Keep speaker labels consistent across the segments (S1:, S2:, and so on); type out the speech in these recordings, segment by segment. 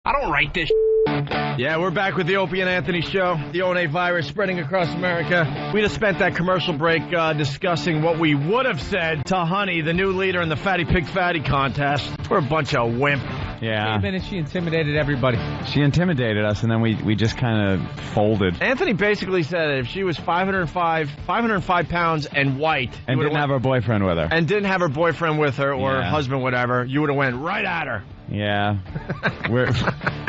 S1: I don't write this.
S2: Yeah, we're back with the Opie and Anthony show. The O&A virus spreading across America. We just spent that commercial break discussing what we would have said to Honey, the new leader in the Fatty Pig Fatty contest. We're a bunch of wimp.
S3: Yeah.
S4: Wait a minute, she intimidated everybody.
S3: She intimidated us, and then we just kind of folded.
S2: Anthony basically said that if she was 505 pounds and white...
S3: And didn't have her boyfriend with her.
S2: And didn't have her boyfriend with her or
S3: Yeah.
S2: husband, whatever, you would have went right at her.
S3: Yeah.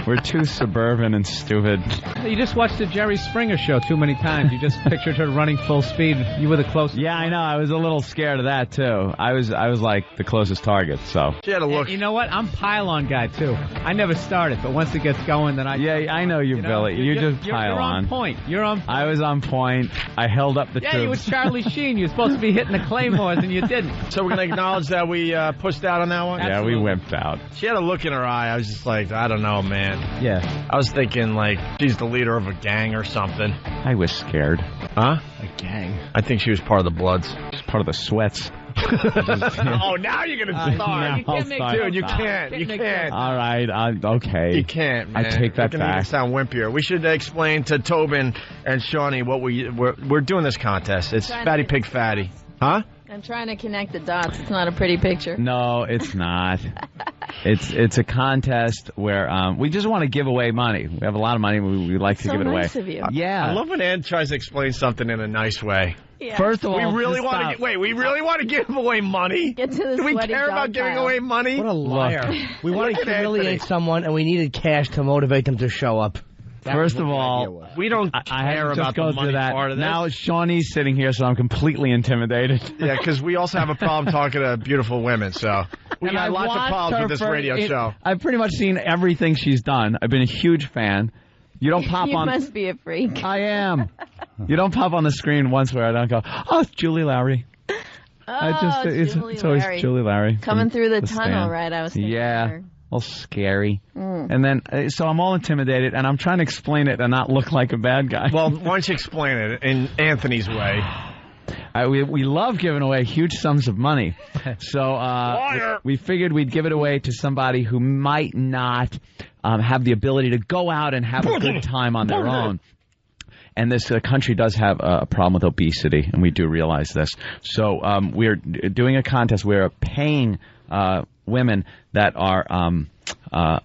S3: We're too suburban and stupid.
S4: You just watched the Jerry Springer show too many times. You just pictured her running full speed. You were the closest.
S3: Yeah, I know. I was a little scared of that, too. I was like the closest target, so.
S2: She had a look.
S4: You know what? I'm pylon guy, too. I never started, but once it gets going, then I...
S3: Yeah, I know you, Billy. You just pile
S4: You're on
S3: on.
S4: point. You're on point.
S3: I was on point. I held up the
S4: Yeah, you were
S3: troops.
S4: Charlie Sheen. You were supposed to be hitting the claymores, and you didn't.
S2: So we're going to acknowledge that we pushed out on that one?
S3: Yeah, we wimped out.
S2: She had a look in her eye. I was just like, I don't know, man.
S3: Yeah.
S2: I was thinking, like, she's the leader of a gang or something.
S3: I was scared.
S2: Huh?
S4: A gang.
S2: I think she was part of the Bloods.
S3: She's part of the Sweats.
S2: Oh, now you're going to start.
S4: You can't make
S2: Dude, you can't. You can't.
S3: All right. Okay.
S2: You can't, man.
S3: I take that
S2: You're gonna make
S3: back.
S2: it sound wimpier. We should explain to Tobin and Shawnee what we're doing this contest. It's Fatty Pig Fatty. Huh?
S5: I'm trying to connect the dots. It's not a pretty picture.
S3: No, it's not. It's a contest where we just want to give away money. We have a lot of money. We like to give it away.
S5: So nice of you.
S3: Yeah.
S2: I love when Ann tries to explain something in a nice way.
S5: Yeah.
S3: First of all,
S2: We really want to give away money?
S5: Get to the
S2: Do we
S5: sweaty
S2: care about
S5: dog
S2: giving
S5: pile.
S2: away money?
S1: What a liar. We want to
S2: Look at
S1: humiliate
S2: Anthony.
S1: someone, and we needed cash to motivate them to show up.
S3: First of all,
S2: We don't
S3: I
S2: care
S3: have to
S2: about
S3: just go
S2: the money
S3: through that.
S2: part of this.
S3: Now Shawnee's sitting here, so I'm completely intimidated.
S2: Yeah, because we also have a problem talking to beautiful women, so we
S3: And
S2: got
S3: I
S2: lots of
S3: watched
S2: problems
S3: her
S2: with this
S3: for-
S2: radio show.
S3: I've pretty much seen everything she's done. I've been a huge fan. You don't pop
S5: You
S3: on.
S5: must be a freak.
S3: I am. You don't pop on the screen once where I don't go, oh, it's Julie Lowry. It's always
S5: Larry.
S3: Julie Lowry.
S5: Coming
S3: from
S5: through the tunnel,
S3: stand.
S5: right? I was thinking
S3: Yeah.
S5: of her.
S3: All scary.
S5: Mm.
S3: And then, so I'm all intimidated, and I'm trying to explain it and not look like a bad guy.
S2: Well, why don't you explain it in Anthony's way?
S3: We love giving away huge sums of money. So we figured we'd give it away to somebody who might not have the ability to go out and have a good time on their own. And this country does have a problem with obesity, and we do realize this. So we're doing a contest. We're paying women that are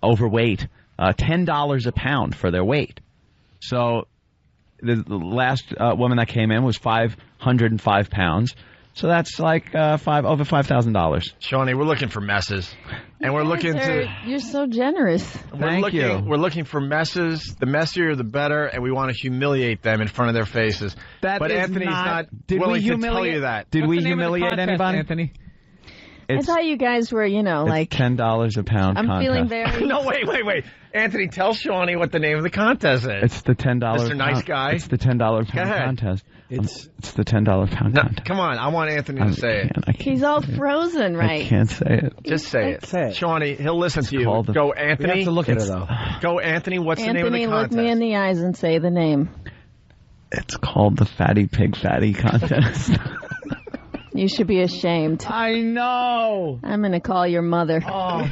S3: overweight $10 a pound for their weight. So the last woman that came in was 505 pounds. So that's like over $5,000.
S2: Shawnee, we're looking for messes. And we're looking
S5: You're so generous.
S3: Thank you.
S2: We're looking for messes. The messier, the better, and we want to humiliate them in front of their faces. But
S3: is
S2: Anthony's not
S3: Did we
S2: willing to tell
S3: humiliate-
S2: you that.
S3: Did
S4: What's
S3: we
S4: the name of the
S3: humiliate
S4: contest,
S3: anybody?
S4: Anthony?
S5: I thought you guys were, like...
S3: It's $10 a pound
S5: I'm
S3: contest.
S5: feeling very...
S2: No, wait. Anthony, tell Shawnee what the name of the contest is.
S3: It's the $10
S2: Mr. Nice Guy.
S3: It's the $10 pound
S2: ahead.
S3: contest.
S1: It's
S3: the $10 pound
S2: No,
S3: contest.
S2: come on. I want Anthony to say it.
S3: I can't
S5: He's all frozen,
S3: I
S5: right?
S3: can't say it.
S2: Just say it.
S1: Say it.
S2: Shawnee, he'll listen to you.
S3: called the-
S2: Go,
S1: We have
S2: Anthony.
S1: to look at her, though.
S2: Go, Anthony. What's the name of the
S5: Anthony,
S2: contest?
S5: look me in the eyes and say the name.
S3: It's called the Fatty Pig Fatty contest.
S5: You should be ashamed.
S3: I know.
S5: I'm going to call your mother.
S3: Oh.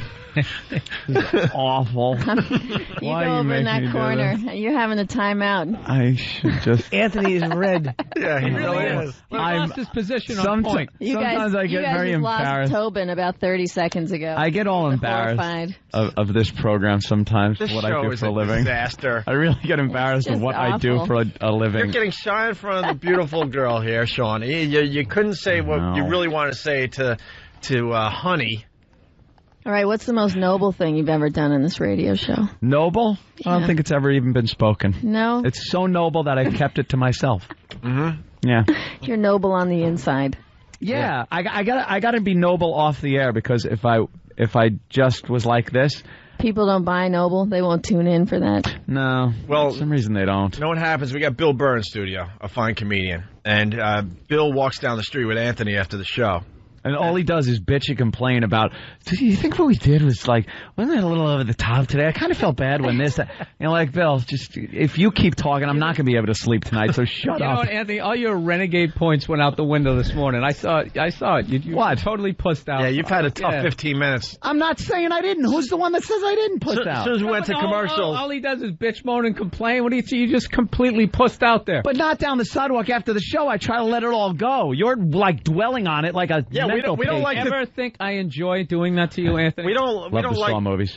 S3: Awful.
S5: You
S3: Why
S5: go
S3: you
S5: over in
S3: make me
S5: that
S3: do
S5: corner.
S3: this?
S5: You're having a timeout.
S3: I should just.
S1: Anthony is red.
S2: Yeah, he really is.
S4: He lost his position on
S3: Sometimes,
S4: point.
S3: sometimes I
S5: you
S3: get
S5: guys
S3: very
S5: just lost
S3: embarrassed.
S5: Tobin about 30 seconds ago.
S3: I get all embarrassed
S5: Horrified.
S3: of this program sometimes.
S2: This
S3: what
S2: show
S3: I do
S2: is
S3: for a living.
S2: disaster.
S3: I really get embarrassed
S5: It's
S3: of what
S5: just
S3: I do
S5: awful.
S3: for a living.
S2: You're getting shy in front of the beautiful girl here, Shawnee. You couldn't say what
S3: No.
S2: you really want to say to Honey.
S5: All right, what's the most noble thing you've ever done in this radio show?
S3: Noble? I don't
S5: Yeah.
S3: think it's ever even been spoken.
S5: No?
S3: It's so noble that I've kept it to myself.
S2: Mm-hmm.
S3: Yeah.
S5: You're noble on the inside.
S3: Yeah. I gotta be noble off the air, because if I just was like this,
S5: People don't buy noble. They won't tune in for that.
S3: no.
S2: Well,
S3: for some reason they don't.
S2: You know what happens? We got Bill Burr in studio, a fine comedian. And Bill walks down the street with Anthony after the show.
S3: And all he does is bitch and complain about, do you think what we did was like, wasn't it a little over the top today? I kind of felt bad when this, like, Bill, just, if you keep talking, I'm not going to be able to sleep tonight, so shut up.
S4: You know what, Anthony, all your renegade points went out the window this morning. I saw it. You
S3: What?
S4: totally pussed out.
S2: Yeah, you've had a tough 15 minutes.
S3: I'm not saying I didn't. Who's the one that says I didn't puss out?
S2: As soon as we went to commercial.
S4: All he does is bitch, moan, and complain. What do you see? You just completely pussed out there.
S3: But not down the sidewalk after the show. I try to let it all go. You're, like, dwelling on it like a mental
S2: we don't like
S3: patient.
S4: Ever think I enjoy doing that to you, Anthony?
S2: We don't
S3: Love the
S2: like
S3: Saw movies.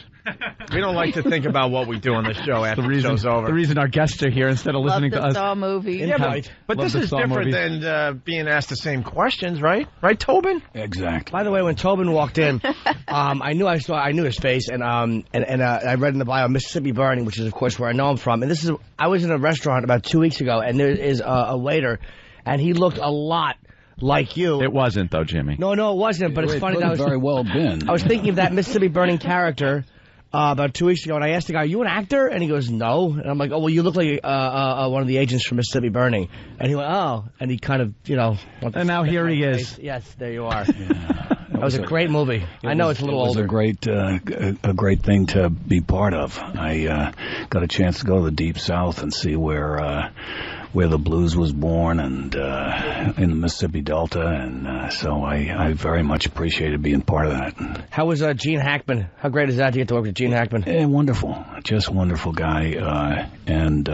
S2: we don't like to think about what we do on the show after the show's over.
S3: The reason our guests are here instead of listening to
S5: Love
S3: us.
S5: the Saw movie.
S2: Yeah, but
S3: Love
S2: this
S3: the
S2: is
S3: Saw
S2: different
S3: movies.
S2: than being asked the same questions, right? Right, Tobin?
S6: Exactly.
S1: By the way, when Tobin walked in, I knew his face, and I read in the bio Mississippi Burning, which is of course where I know him from. And I was in a restaurant about 2 weeks ago, and there is a waiter, and he looked a lot like you.
S3: It wasn't, though, Jimmy.
S1: No, it wasn't. But it's funny that
S6: very well been.
S1: I was thinking of that Mississippi Burning character about 2 weeks ago, and I asked the guy, "Are you an actor?" And he goes, "No." And I'm like, "Oh, well, you look like one of the agents from Mississippi Burning." And he went, "Oh," and he kind of,
S3: And now here he is.
S1: Yes, there you are. That was a great movie. I know it's a little older.
S6: It was a great thing to be part of. I got a chance to go to the Deep South and see where the blues was born, and in the Mississippi Delta, and so I very much appreciated being part of that.
S1: How was Gene Hackman? How great is that to get to work with Gene Hackman?
S6: Wonderful, just wonderful guy, and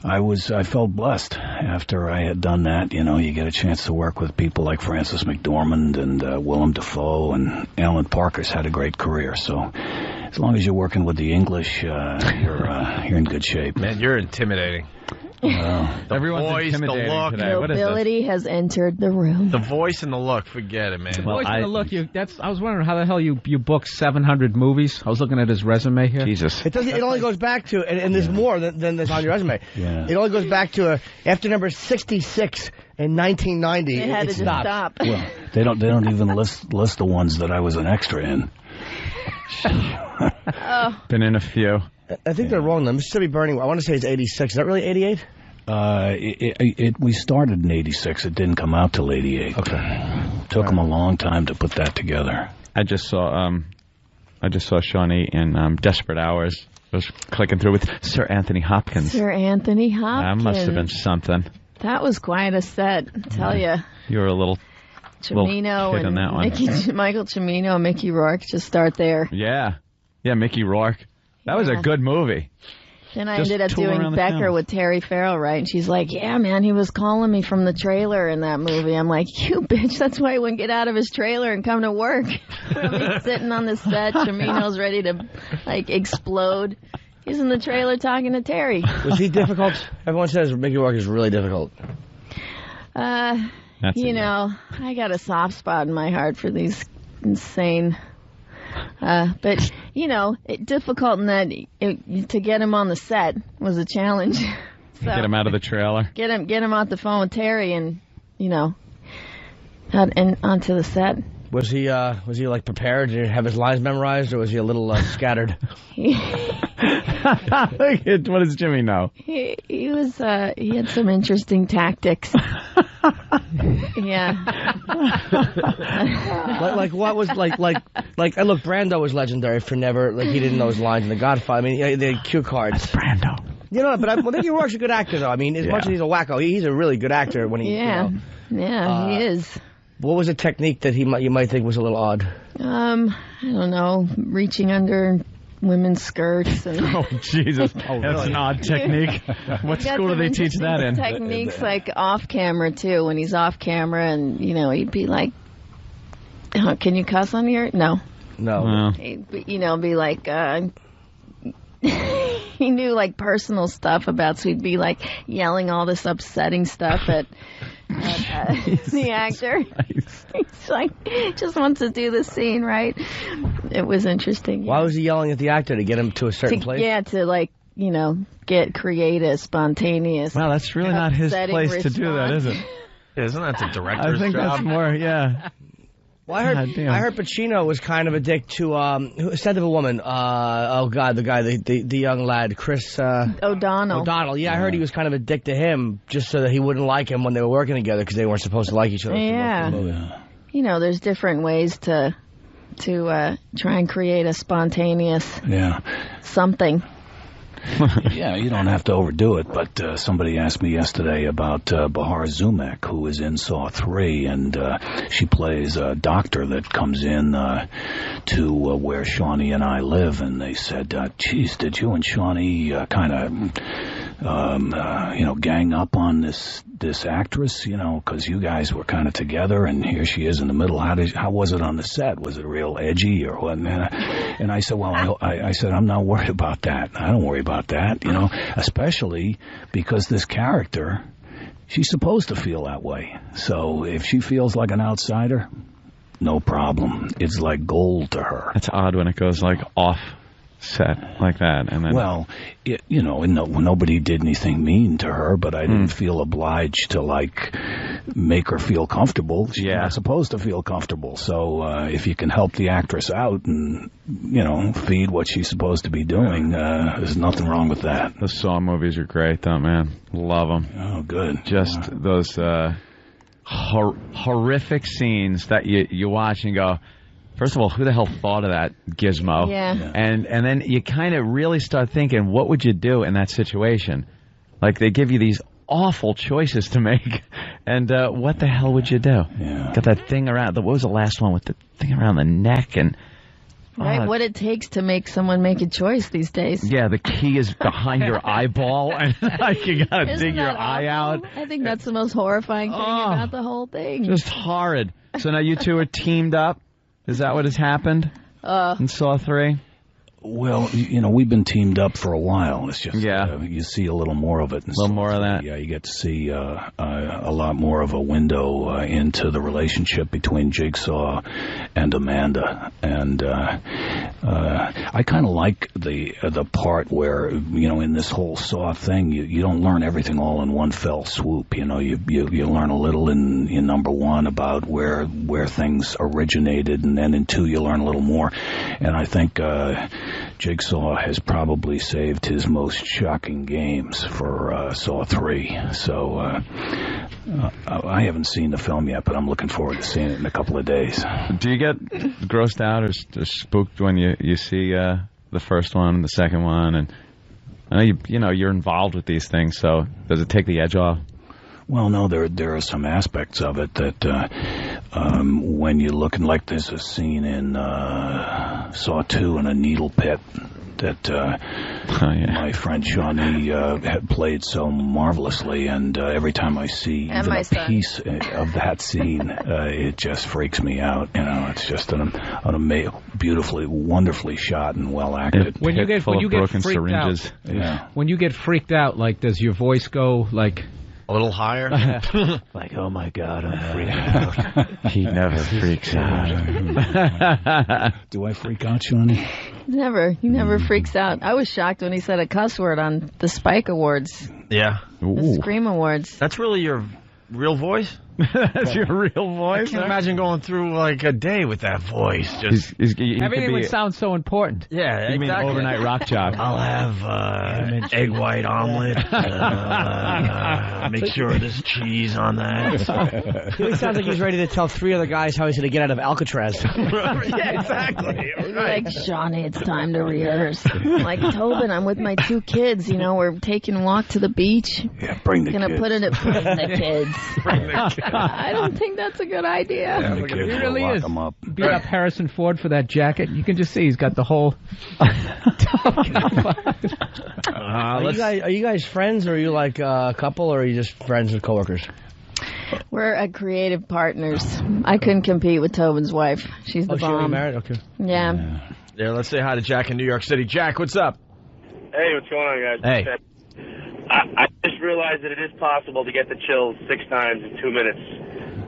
S6: I felt blessed after I had done that. You get a chance to work with people like Francis McDormand and Willem Dafoe, and Alan Parker's had a great career. So as long as you're working with the English, you're in good shape.
S2: Man, you're intimidating.
S3: Everyone's
S2: voice, the
S3: intimidating
S2: look.
S3: today. What is this?
S5: Nobility has entered the room.
S2: The voice and the look, forget it, man.
S3: Well,
S4: Voice and the look, I was wondering how the hell you booked 700 movies. I was looking at his resume here.
S3: Jesus.
S1: It only goes back to, and there's more than this on your resume.
S6: Yeah.
S1: It only goes back to after number 66 in 1990.
S5: They had to
S1: it
S5: just
S1: stopped.
S5: stop.
S6: Well, they don't even list the ones that I was an extra in.
S3: Been in a few.
S1: I think they're wrong. The Mississippi Burning, I want to say it's 86. Is that really 88?
S6: We started in 86. It didn't come out till 88.
S1: Okay.
S6: Took them a long time to put that together.
S3: I just saw Shawnee in Desperate Hours. I was clicking through with Sir Anthony Hopkins.
S5: Sir Anthony Hopkins.
S3: That must have been something.
S5: That was quite a set, I tell you.
S3: You were a little
S5: Cimino
S3: kid on that one.
S5: and Michael Cimino, Mickey Rourke, just start there.
S3: Yeah, Mickey Rourke. That was a good movie.
S5: Then I
S3: Just
S5: ended up
S3: tool around
S5: doing
S3: the
S5: Becker
S3: town.
S5: with Terry Farrell, right? And she's like, "Yeah, man, he was calling me from the trailer in that movie." I'm like, "You bitch, that's why he wouldn't get out of his trailer and come to work." He's sitting on the set, Cimino's ready to, explode. He's in the trailer talking to Terry.
S1: Was he difficult? Everyone says Mickey Rourke is really difficult.
S3: That's
S5: I got a soft spot in my heart for these insane... but, difficult in that to get him on the set was a challenge. So,
S3: Get him out of the trailer.
S5: Get him off the phone with Terry and, and onto the set.
S1: Was he prepared? Did he have his lines memorized, or was he a little scattered?
S3: What does Jimmy know?
S5: He was, he had some interesting tactics. Yeah.
S1: What was look, Brando was legendary for never, he didn't know his lines in The Godfather. I mean, the cue cards.
S3: Brando.
S1: But Mickey Rourke's a good actor, though. I mean, as much as he's a wacko, he's a really good actor when he,
S5: Yeah. Yeah, he is.
S1: What was a technique that you might think was a little odd?
S5: I don't know, reaching under women's skirts and
S3: Oh, Jesus. That's an odd technique. What school do they teach that in?
S5: techniques off camera too. When he's off camera, and he'd be like, "Can you cuss on here?" No.
S1: No.
S5: He'd be, be like, he knew personal stuff about, so he'd be yelling all this upsetting stuff at the actor. He's just wants to do the scene right. It was interesting.
S1: Why was he yelling at the actor, to get him to a certain place?
S5: Yeah, to get creative, spontaneous.
S3: Well, that's really not his
S5: upsetting
S3: place to do that, is it?
S2: Yeah, isn't that the director's
S3: I think
S2: job?
S3: that's more, yeah.
S1: Well,
S3: God damn.
S1: I heard Pacino was kind of a dick to Scent of a Woman. The young lad, Chris
S5: O'Donnell.
S1: O'Donnell. Yeah, I heard he was kind of a dick to him, just so that he wouldn't like him when they were working together, because they weren't supposed to like each other.
S5: Yeah. there's different ways to try and create a spontaneous something.
S6: Yeah, you don't have to overdo it, but somebody asked me yesterday about Bahar Zumek, who is in Saw 3, and she plays a doctor that comes in to where Shawnee and I live, and they said, geez, did you and Shawnee kind of gang up on this actress, because you guys were kind of together, and here she is in the middle. How was it on the set? Was it real edgy or what? And I said, well, I said, I'm not worried about that. I don't worry about that, especially because this character, she's supposed to feel that way. So if she feels like an outsider, no problem. It's like gold to her.
S3: It's odd when it goes like off set like that, and then
S6: nobody did anything mean to her, but I didn't feel obliged to make her feel comfortable. She's not supposed to feel comfortable. So if you can help the actress out and feed what she's supposed to be doing, there's nothing wrong with that.
S3: The Saw movies are great, though, man. Love them.
S6: Oh, good.
S3: Just those horrific scenes that you watch and go, first of all, who the hell thought of that gizmo?
S5: Yeah.
S3: And then you kind of really start thinking, what would you do in that situation? Like, they give you these awful choices to make, and what the hell would you do?
S6: Yeah.
S3: Got that thing around, what was the last one with the thing around the neck? And
S5: Right, what it takes to make someone make a choice these days.
S3: yeah, the key is behind your eyeball, and like you gotta
S5: Isn't
S3: dig your
S5: that
S3: eye
S5: awful?
S3: out.
S5: I think that's the most horrifying thing about the whole thing.
S3: Just horrid. So now you two are teamed up? Is that what has happened in Saw 3?
S6: Well, we've been teamed up for a while. It's just you see a little more of it.
S3: A little more of that.
S6: Yeah, you get to see a lot more of a window into the relationship between Jigsaw and Amanda. And I kind of like the part where, in this whole Saw thing, you don't learn everything all in one fell swoop. You learn a little in number 1 about where things originated, and then in 2 you learn a little more. And I think Jigsaw has probably saved his most shocking games for Saw 3. So I haven't seen the film yet, but I'm looking forward to seeing it in a couple of days.
S3: Do you get grossed out or spooked when you see the first one, the second one, and I know you're involved with these things, so does it take the edge off?
S6: Well, no, there are some aspects of it that when you're looking, like there's a scene in Saw 2 in a needle pit that my friend Shawnee had played so marvelously, and every time I see even a piece of that scene, it just freaks me out. It's just an beautifully, wonderfly shot and well acted.
S4: When you get freaked
S3: syringes.
S4: out, when you get freaked out, like, does your voice go like
S2: a little higher?
S6: Like, oh my God, I'm freaking out.
S3: He never freaks out.
S6: Do I freak out, Shawnee?
S5: Never. He never freaks out. I was shocked when he said a cuss word on the Spike Awards.
S2: Yeah.
S5: The Scream Awards.
S2: That's really your real voice?
S3: That's your real voice?
S2: I can't imagine going through like a day with that voice. Just
S4: everything would sound so important.
S2: Yeah,
S3: you mean overnight rock jock?
S2: I'll have egg white omelet. Make sure there's cheese on that.
S1: He sounds like he's ready to tell 3 other guys how he's going to get out of Alcatraz.
S2: Yeah, exactly.
S5: Like, Shawnee, it's time to rehearse. Like, Tobin, I'm with my 2 kids. We're taking a walk to the beach.
S6: Yeah, bring the kids.
S5: Gonna put in the kids. I don't think that's a good idea.
S6: Yeah, the kids
S4: He really
S6: will lock
S4: is.
S6: them up.
S4: Beat up Harrison Ford for that jacket. You can just see he's got the whole.
S1: Are you guys friends, or are you like a couple, or are you just friends with coworkers?
S5: We're creative partners. I couldn't compete with Tobin's wife. She's the
S1: She already
S5: bomb.
S1: married? Okay.
S5: Yeah.
S2: Yeah, let's say hi to Jack in New York City. Jack, what's up?
S7: Hey, what's going on, guys?
S2: Hey.
S7: I just realized that it is possible to get the chills 6 times in 2 minutes.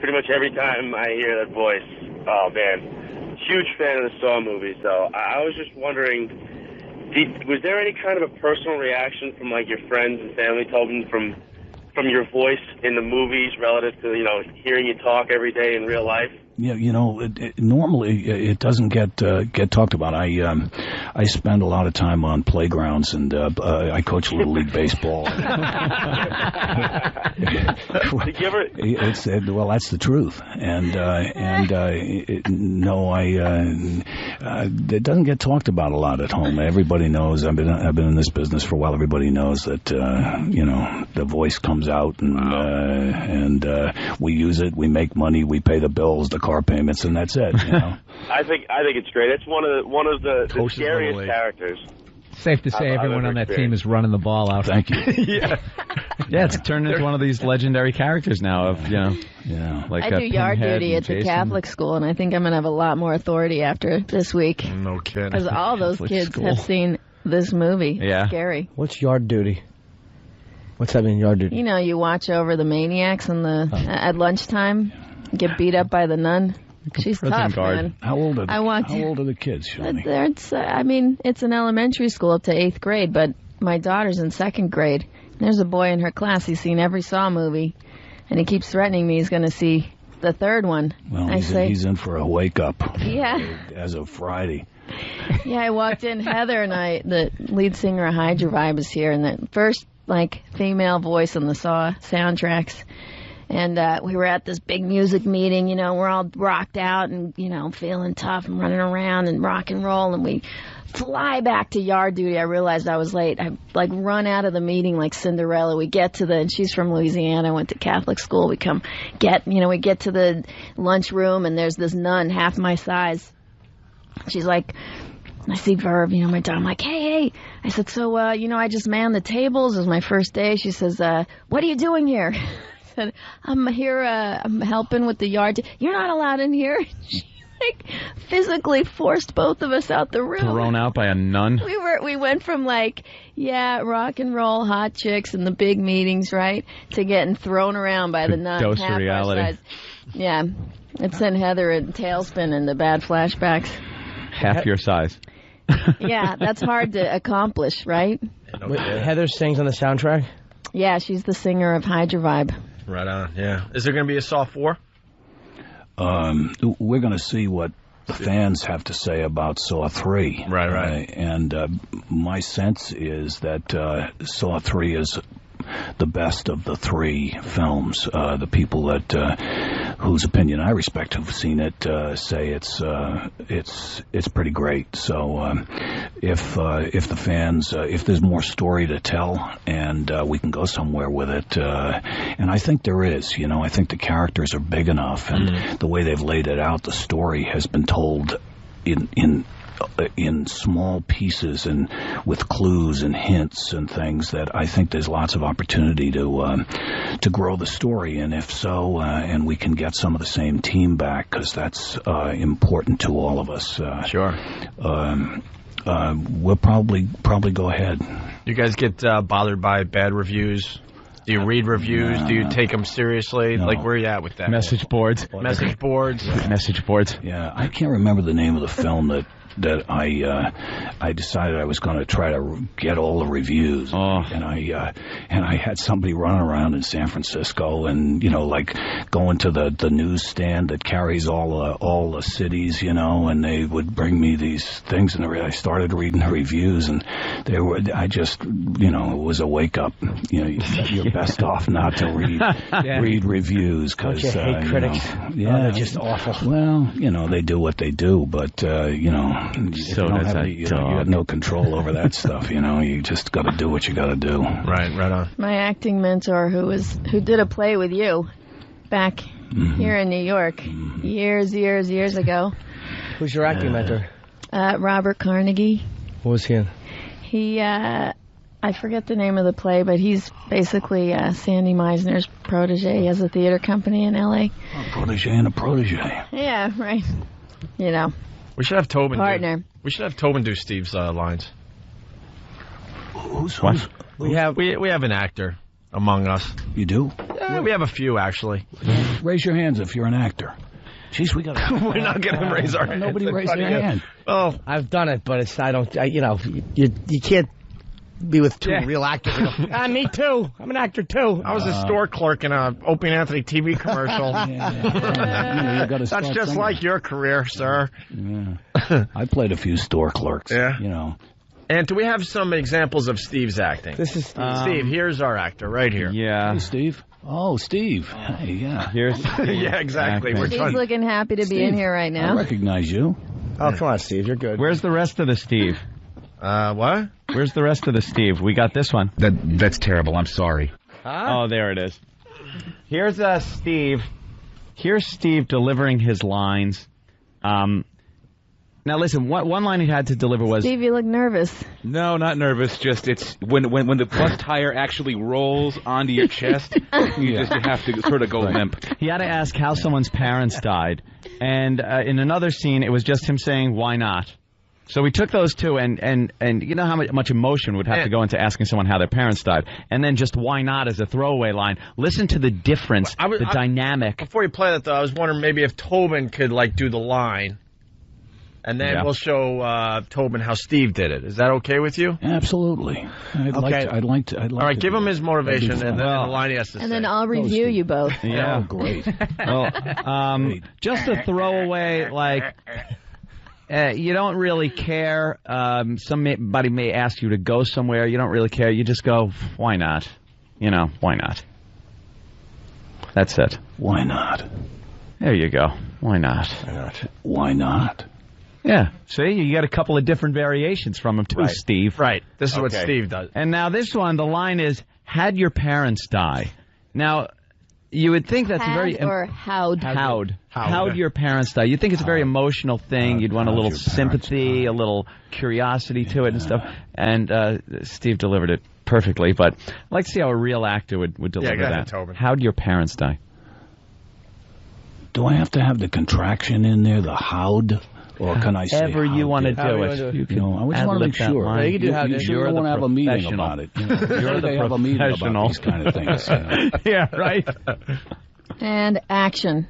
S7: Pretty much every time I hear that voice. Oh, man. Huge fan of the Saw movies, though. I was just wondering, was there any kind of a personal reaction from, like, your friends and family, Tobin, from your voice in the movies relative to, hearing you talk every day in real life?
S6: Yeah, normally it doesn't get talked about. I spend a lot of time on playgrounds, and I coach Little League baseball. Well, that's the truth, it doesn't get talked about a lot at home. Everybody knows. I've been in this business for a while. Everybody knows that the voice comes out, and we use it. We make money. We pay the bills, the car payments, and that's it.
S7: I think it's great. It's one of the scariest characters.
S4: Safe to say everyone on that team is running the ball out.
S6: Thank you.
S3: Yeah, it's turned into one of these legendary characters now. Like
S5: I do yard duty at the Catholic school, and I think I'm going to have a lot more authority after this week.
S2: No kidding.
S5: Because all those kids have seen this movie.
S3: Yeah.
S5: It's scary.
S1: What's yard duty? What's that mean, yard duty?
S5: You watch over the maniacs at lunchtime, get beat up by the nun. She's tough,
S3: guard.
S5: man.
S6: How old are the kids, Shawnee?
S5: It's an elementary school up to 8th grade, but my daughter's in 2nd grade. There's a boy in her class. He's seen every Saw movie, and he keeps threatening me he's going to see the 3rd one.
S6: Well, he's in for a wake-up.
S5: Yeah.
S6: As of Friday.
S5: Yeah, I walked in. Heather and the lead singer of Hydra Vibe is here, and the first, female voice on the Saw soundtracks. And we were at this big music meeting, we're all rocked out and, feeling tough and running around and rock and roll. And we fly back to yard duty. I realized I was late. I, run out of the meeting like Cinderella. We get to and she's from Louisiana, went to Catholic school. We get to the lunchroom, and there's this nun half my size. She's like, I see Verb, my daughter. I'm like, hey. I said, so, I just manned the tables. It was my first day. She says, what are you doing here? I'm here, I'm helping with the yard. You're not allowed in here. She, physically forced both of us out the room.
S3: Thrown out by a nun?
S5: We went from, rock and roll, hot chicks and the big meetings, right, to getting thrown around by the nun.
S3: Dose of reality.
S5: Yeah. It sent Heather a tailspin and the bad flashbacks.
S3: Half your size.
S5: Yeah, that's hard to accomplish, right?
S1: Heather sings on the soundtrack?
S5: Yeah, she's the singer of Hydra Vibe.
S2: Right on, yeah. Is there going to be a Saw 4?
S6: We're going to see what the fans have to say about Saw 3.
S2: Right.
S6: And my sense is that Saw 3 is the best of the 3 films. The people whose opinion I respect who've seen it say it's pretty great. So if the fans if there's more story to tell and we can go somewhere with it, and I think there is. I think the characters are big enough, and the way they've laid it out, the story has been told in small pieces and with clues and hints and things that I think there's lots of opportunity to grow the story. And if so, and we can get some of the same team back, because that's important to all of us.
S2: Sure.
S6: We'll probably go ahead.
S2: You guys get bothered by bad reviews? Do you read reviews? Do you take them seriously?
S6: No.
S2: Where are you at with that?
S3: Message boards.
S2: Message boards.
S6: Yeah, I can't remember the name of the film that I decided I was going to try to get all the reviews, and I had somebody running around in San Francisco, and going to the newsstand that carries all the cities, and they would bring me these things, and I started reading the reviews, and it was a wake up. You're best off not to read reviews, because
S1: don't you hate critics? They're just awful.
S6: Well, they do what they do, but you have no control over that stuff. You just got to do what you got to do.
S2: Right on.
S5: My acting mentor, who did a play with you back here in New York years ago.
S1: Who's your acting mentor?
S5: Robert Carnegie.
S1: What was he in?
S5: He, I forget the name of the play, but he's basically Sandy Meisner's protege. He has a theater company in L.A.
S6: A protege and a protege.
S5: Yeah, right.
S2: We should have Tobin.
S5: Partner.
S2: We should have Tobin do Steve's lines.
S6: Who's
S2: what? We have an actor among us.
S6: You do?
S2: We have a few actually.
S6: Raise your hands if you're an actor. Jeez, we got.
S2: We're not going to raise our hands.
S6: Nobody raised their hand.
S2: Oh,
S1: I've done it, but you can't. be with two real actors. And go, me too. I'm an actor too.
S2: I was a store clerk in a Opie and Anthony TV commercial.
S6: You gotta
S2: That's just
S6: somewhere.
S2: like your career, sir.
S6: Yeah. I played a few store clerks.
S2: Yeah.
S6: You know.
S2: And do we have some examples of Steve's acting?
S1: This is Steve.
S2: Steve, here's our actor right here.
S3: Yeah.
S6: Hey, Steve. Oh, Steve. Hey, yeah.
S3: Here's
S2: Yeah, exactly. We're
S5: He's
S2: trying.
S5: looking happy to be in here right
S6: I
S5: now.
S6: recognize you.
S1: Oh, come on, Steve. You're good.
S3: Where's the rest of the Steve?
S2: What?
S3: Where's the rest of the Steve? We got this one.
S8: That's terrible. I'm sorry.
S3: Oh, there it is. Here's Steve. Here's Steve delivering his lines. Now listen, one line he had to deliver was,
S5: Steve, you look nervous.
S8: No, not nervous. Just it's when the bus tire actually rolls onto your chest, you have to sort of go limp.
S3: he had to ask how someone's parents died. And in another scene, it was just him saying, why not? So we took those two, and you know how much emotion would have to go into asking someone how their parents died. And then just why not as a throwaway line. Listen to the difference, the dynamic.
S2: Before you play that, though, I was wondering maybe if Tobin could, do the line. And then we'll show Tobin how Steve did it. Is that okay with you?
S6: Absolutely. I'd like to.
S2: All right, give him his motivation and then the line he has to say.
S5: And then I'll review you both.
S3: Yeah.
S6: Oh, great.
S3: Well, just a throwaway, you don't really care. Somebody may ask you to go somewhere. You don't really care. You just go, why not? Why not? That's it.
S6: Why not?
S3: There you go. Why not?
S6: Why not?
S3: Yeah. See, you got a couple of different variations from him, too, Steve.
S2: Right. This is what Steve does.
S3: And now this one, the line is, had your parents die. Now, you would think that's a very...
S5: Or how'd.
S3: How'd your parents die? You'd think it's a very emotional thing. You'd want a little sympathy, a little curiosity to it and stuff. And Steve delivered it perfectly. But I'd like to see how a real actor would deliver
S2: go ahead,
S3: that.
S2: Tobin.
S3: How'd your parents die?
S6: Do I have to have the contraction in there, the how'd? Or can I say
S3: However you want to do it.
S6: I just want to make sure.
S1: You can do how
S6: You sure want to have a meeting about it.
S3: You're
S6: they have a meeting about these kind of things.
S3: Yeah, right.
S5: And action.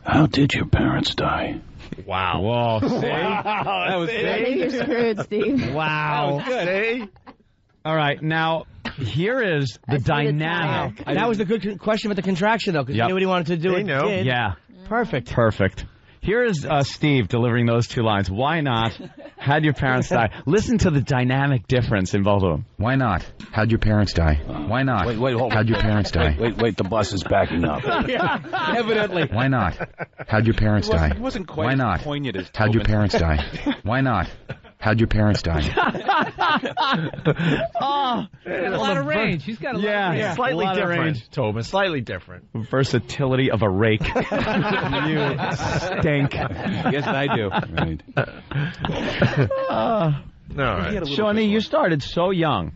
S6: How did your parents die?
S2: Wow.
S3: Whoa, see?
S2: That was
S5: I think you're screwed, Steve.
S3: Wow.
S2: See?
S3: All right, now, here is the dynamic.
S1: That was the good question with the contraction, though, because he knew what he wanted to do.
S2: He knew.
S1: Did.
S3: Yeah.
S1: Perfect.
S3: Here is Steve delivering those two lines. Why not? How'd your parents die? Listen to the dynamic difference in both of them.
S8: Why not? How'd your parents die? Why not?
S6: Wait, hold on.
S8: How'd your parents die?
S6: Wait, the bus is backing up.
S3: Evidently.
S8: Why not? How'd your parents die?
S9: It wasn't quite
S8: Why
S9: as
S8: not?
S9: poignant as
S8: How'd your
S9: Tobin.
S8: parents die? Why not? How'd your parents die?
S3: Oh,
S4: a lot of range. He's got a lot of range.
S2: Slightly
S3: a lot of
S2: different,
S3: range.
S2: Tobin. Slightly different.
S3: Versatility of a rake. You stink.
S8: Yes, I do.
S6: Right.
S2: All right.
S3: Shawnee, you started so young.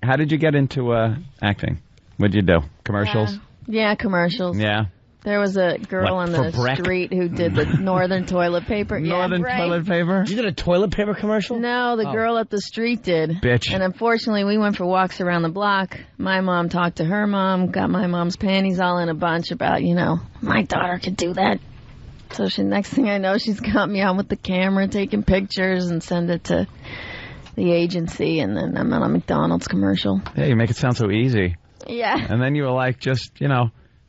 S3: How did you get into acting? What'd you do? Commercials?
S5: Yeah, commercials.
S3: Yeah.
S5: There was a girl
S3: What,
S5: on
S3: for
S5: the
S3: Breck?
S5: street who did the Northern toilet paper.
S3: Northern
S5: yeah, right.
S3: toilet paper?
S1: You did a toilet paper commercial?
S5: No, the girl up the street did.
S3: Bitch.
S5: And unfortunately, we went for walks around the block. My mom talked to her mom, got my mom's panties all in a bunch about, my daughter could do that. So next thing I know, she's got me on with the camera, taking pictures and send it to the agency. And then I'm on a McDonald's commercial.
S3: Yeah, you make it sound so easy.
S5: Yeah.
S3: And then you were like, just,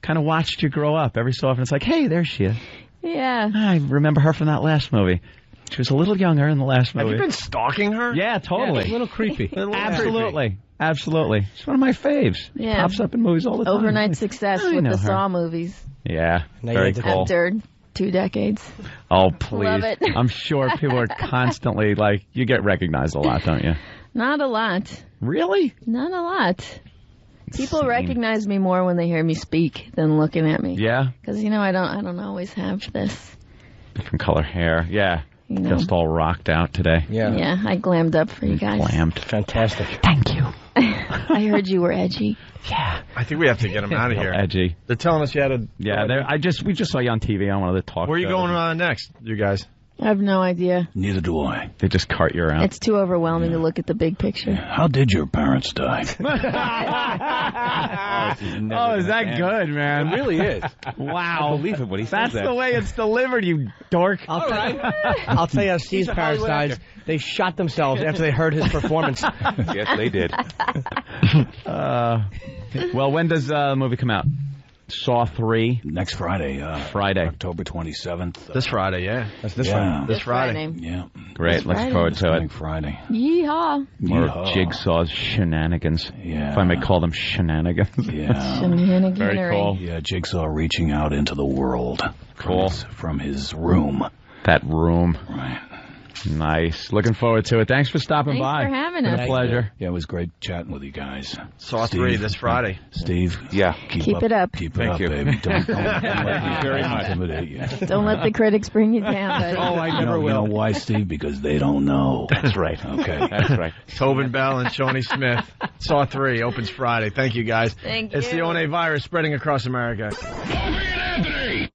S3: kind of watched you grow up. Every so often it's like, hey, there she is.
S5: Yeah.
S3: I remember her from that last movie. She was a little younger in the last movie.
S2: Have you been stalking her?
S3: Yeah, totally.
S4: A little creepy.
S3: Absolutely. Absolutely. She's one of my faves.
S5: Yeah.
S3: Pops up in movies all the time.
S5: Overnight success
S3: I
S5: with
S3: know
S5: the
S3: her.
S5: Saw movies
S3: Yeah.
S1: Now
S3: Very
S1: you get to-
S3: cool.
S5: after 2 decades.
S3: Oh, please.
S5: Love it.
S3: I'm sure people are constantly like, you get recognized a lot, don't you?
S5: Not a lot.
S3: Really?
S5: Not a lot. People
S3: Insane.
S5: recognize me more when they hear me speak than looking at me.
S3: Yeah.
S5: Because, I don't always have this.
S3: Different color hair. Yeah.
S5: You know.
S3: Just all rocked out today.
S1: Yeah.
S5: Yeah, I glammed up for you guys.
S3: Glammed.
S1: Fantastic.
S3: Thank you.
S5: I heard you were edgy.
S3: Yeah.
S2: I think we have to get him out of here.
S3: Edgy.
S2: They're telling us you had a...
S3: Yeah. We just saw you on TV. I wanted to talk.
S2: Where are you going next, you guys?
S5: I have no idea.
S6: Neither do I.
S3: They just cart you around.
S5: It's too overwhelming to look at the big picture.
S6: How did your parents die?
S3: Oh, is that good, man?
S8: It really is.
S3: Wow.
S8: I believe it when he says
S3: That's
S8: that.
S3: the way it's delivered, you dork.
S1: I'll tell you how Steve's parents died. They shot themselves after they heard his performance.
S8: Yes, they did.
S3: Well, when does the movie come out? Saw 3?
S6: Next Friday.
S3: Friday.
S6: October 27th.
S2: This Friday, yeah.
S1: That's this
S6: Yeah.
S1: one.
S2: This Friday.
S6: Yeah.
S3: Great.
S5: This
S3: Looking
S5: Friday.
S3: forward to
S6: Coming
S3: it.
S6: Friday.
S5: Yeehaw.
S3: More
S6: Yeehaw.
S3: of Jigsaw's shenanigans.
S6: Yeah.
S3: If I may call them shenanigans.
S6: Yeah.
S5: Shenaniganery.
S3: Very cool.
S6: Yeah, Jigsaw reaching out into the world.
S3: Cool.
S6: From his room.
S3: That room.
S6: Right.
S3: Nice. Looking forward to it. Thanks for stopping
S5: Thanks
S3: by.
S5: for having
S3: Been
S5: us.
S3: a pleasure.
S6: Yeah, it was great chatting with you guys.
S2: Saw
S6: Steve,
S2: 3 this Friday.
S6: Steve.
S8: Yeah.
S5: Keep it up.
S6: Keep it
S8: Thank
S6: up,
S8: you.
S6: baby. Don't let
S8: you very much.
S6: intimidate you.
S5: Don't let the critics bring you down, buddy.
S3: Oh, I
S6: You
S3: never
S6: know,
S3: will.
S6: you know why, Steve? Because they don't know.
S8: That's right.
S6: Okay.
S8: That's right.
S2: Tobin Bell and Shawnee Smith. Saw 3 opens Friday. Thank you, guys.
S5: Thank
S2: It's
S5: you.
S2: the ONA virus spreading across America.
S9: Opie and Anthony.